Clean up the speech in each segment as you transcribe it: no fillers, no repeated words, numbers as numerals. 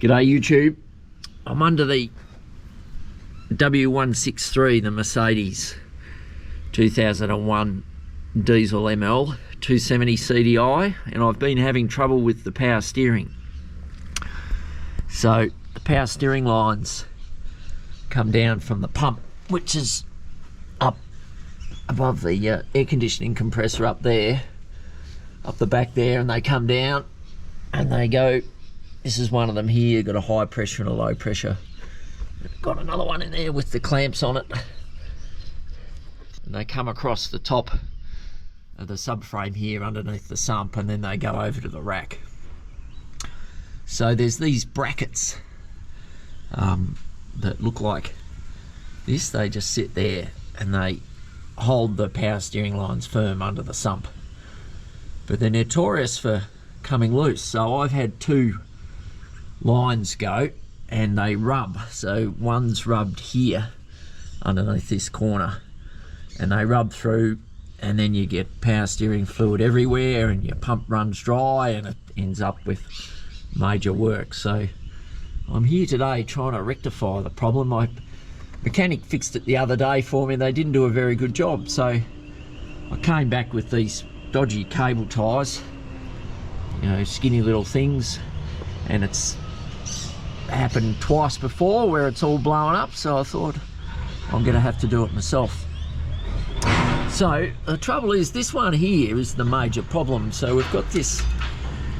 G'day YouTube. I'm under the W163, the Mercedes 2001 diesel ML 270 CDI, and I've been having trouble with the power steering. So the power steering lines come down from the pump, which is up above the air conditioning compressor up there, up the back there, and they come down and they go. This is one of them here, got a high pressure and a low pressure. Got another one in there with the clamps on it. And they come across the top of the subframe here underneath the sump, and then they go over to the rack. So there's these brackets that look like this. They just sit there and they hold the power steering lines firm under the sump. But they're notorious for coming loose. So I've had two lines go and they rub. So one's rubbed here underneath this corner, and they rub through, and then you get power steering fluid everywhere and your pump runs dry and it ends up with major work. So I'm here today trying to rectify the problem. My mechanic fixed it the other day for me. They didn't do a very good job, so I came back with these dodgy cable ties, you know, skinny little things, and it's happened twice before where it's all blown up, so I thought I'm gonna have to do it myself. So the trouble is, this one here is the major problem. So we've got these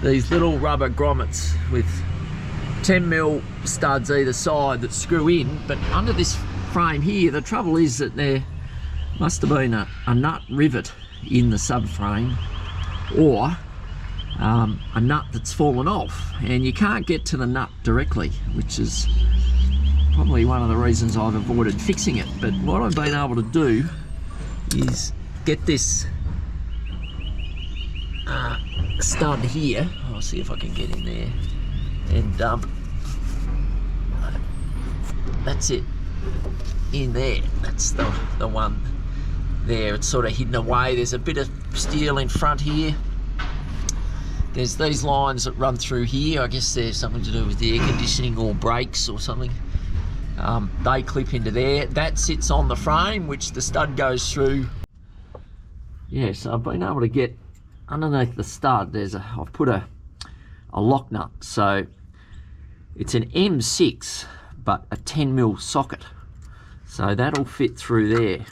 little rubber grommets with 10mm studs either side that screw in, but under this frame here, the trouble is that there must have been a nut rivet in the subframe, or a nut that's fallen off, and you can't get to the nut directly, which is probably one of the reasons I've avoided fixing it. But what I've been able to do is get this stud here. I'll see if I can get in there, and that's it in there. That's the one there. It's sort of hidden away. There's a bit of steel in front here. There's these lines that run through here. I guess there's something to do with the air conditioning or brakes or something. They clip into there. That sits on the frame, which the stud goes through. Yeah, so I've been able to get underneath the stud. I've put a lock nut. So it's an M6, but a 10mm socket. So that'll fit through there.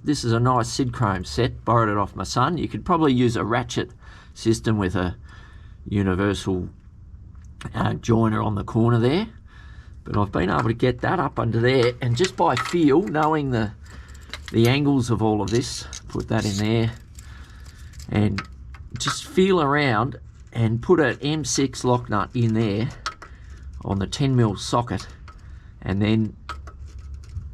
This is a nice Sid Chrome set. Borrowed it off my son. You could probably use a ratchet system with a universal joiner on the corner there, but I've been able to get that up under there, and just by feel, knowing the angles of all of this, put that in there and just feel around and put an M6 lock nut in there on the 10mm socket, and then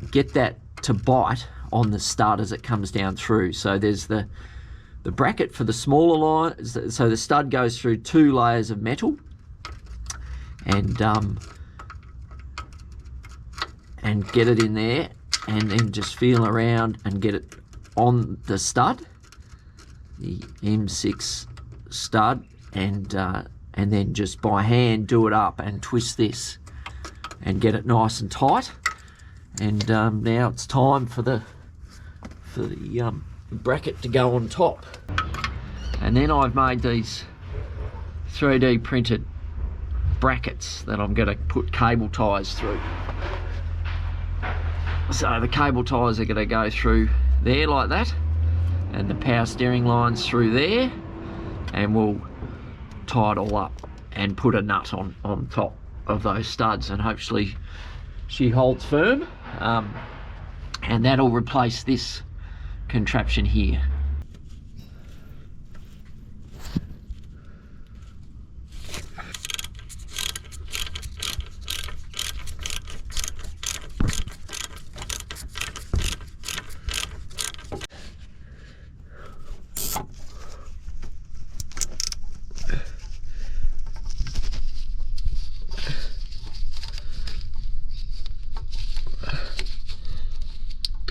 get that to bite on the stud as it comes down through. So there's the bracket for the smaller line. So the stud goes through two layers of metal, and get it in there, and then just feel around and get it on the stud, the M6 stud, and then just by hand do it up and twist this and get it nice and tight. And now it's time for the bracket to go on top. And then I've made these 3D printed brackets that I'm going to put cable ties through. So the cable ties are going to go through there like that, and the power steering lines through there, and we'll tie it all up and put a nut on top of those studs, and hopefully she holds firm, and that'll replace this contraption here.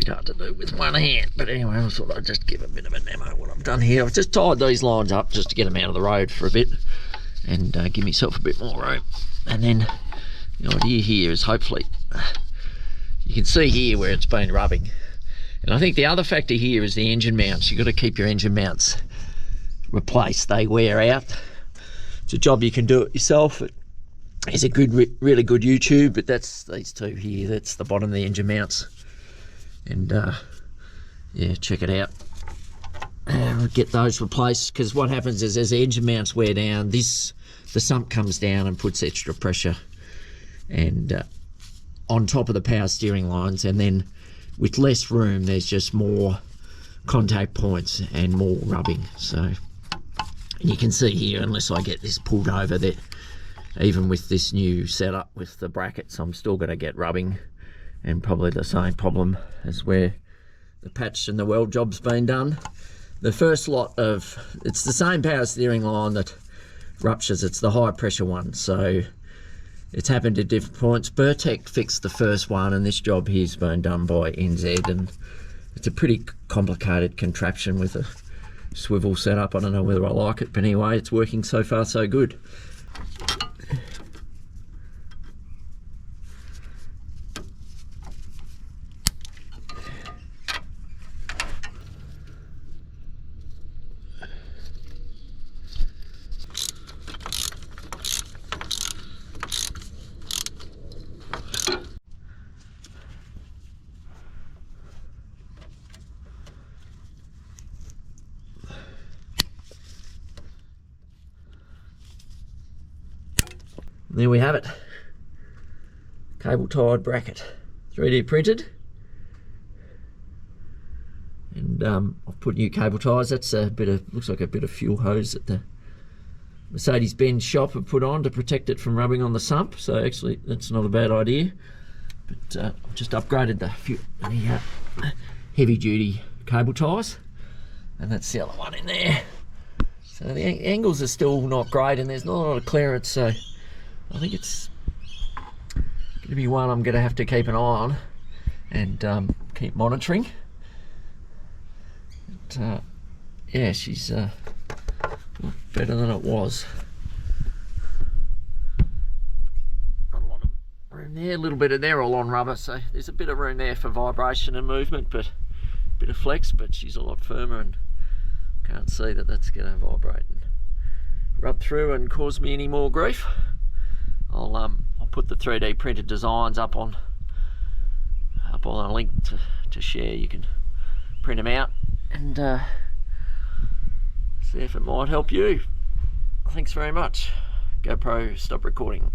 Hard to do with one hand, but anyway, I thought I'd just give a bit of a demo what I've done here. I've just tied these lines up just to get them out of the road for a bit and give myself a bit more room, and then The idea here is hopefully you can see here where it's been rubbing. And I think the other factor here is the engine mounts. You've got to keep your engine mounts replaced. They wear out. It's a job you can do it yourself. It's a good, really good YouTube, but that's these two here. That's the bottom of the engine mounts. And yeah, check it out. We'll get those replaced, because what happens is as the engine mounts wear down, the sump comes down and puts extra pressure and on top of the power steering lines, and then with less room there's just more contact points and more rubbing. So, and you can see here, unless I get this pulled over, that even with this new setup with the brackets, I'm still going to get rubbing, and probably the same problem as where the patch and the weld job's been done. The first lot of, it's the same power steering line that ruptures, it's the high pressure one, so it's happened at different points. Burtec fixed the first one, and this job here's been done by NZ, and it's a pretty complicated contraption with a swivel setup. I don't know whether I like it, but anyway, it's working so far so good. There we have it. Cable tied bracket, 3D printed. And I've put new cable ties. That's a bit of, looks like a bit of fuel hose that the Mercedes-Benz shop have put on to protect it from rubbing on the sump. So actually that's not a bad idea. But I've just upgraded the heavy duty cable ties. And that's the other one in there. So the angles are still not great, and there's not a lot of clearance, so I think it's going to be one I'm going to have to keep an eye on and keep monitoring. But, yeah, she's better than it was. Not a lot of room there, a little bit of there, all on rubber, so there's a bit of room there for vibration and movement, but a bit of flex, but she's a lot firmer, and can't see that that's going to vibrate and rub through and cause me any more grief. I'll put the 3D printed designs up on a link to share. You can print them out and see if it might help you. Thanks very much. GoPro, stop recording.